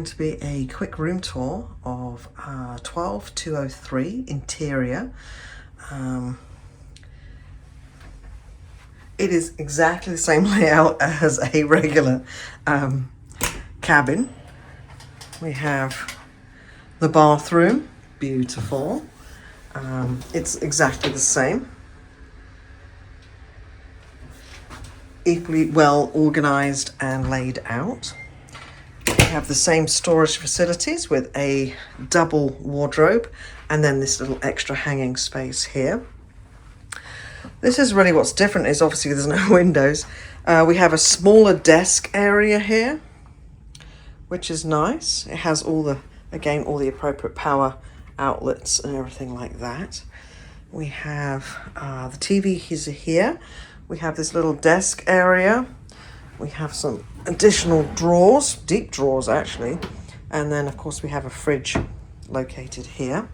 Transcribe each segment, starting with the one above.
going to be a quick room tour of 12203 interior. It is exactly the same layout as a regular cabin. We have the bathroom, beautiful. It's exactly the same. Equally well organized and laid out. We have the same storage facilities with a double wardrobe and then this little extra hanging space here. This is really what's different, is obviously there's no windows. We have a smaller desk area here, which is nice. It has all the appropriate power outlets and everything like that. We have the TV is here. We have this little desk area. We have some additional drawers, deep drawers actually. And then of course we have a fridge located here.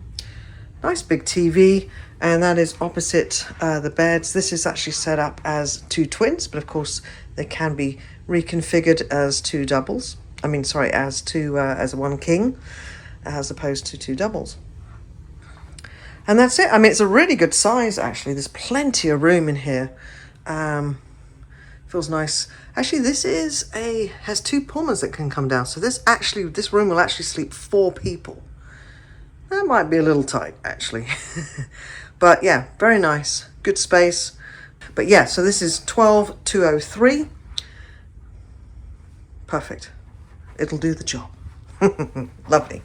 Nice big TV, and that is opposite the beds. This is actually set up as two twins, but of course they can be reconfigured as two doubles. As one king, as opposed to two doubles. And that's it. I mean, it's a really good size actually. There's plenty of room in here. Feels nice. Actually, this has two Pullmans that can come down. So this room will actually sleep 4 people. That might be a little tight actually. But yeah, very nice, good space. But yeah, so this is 12203. Perfect. It'll do the job. Lovely.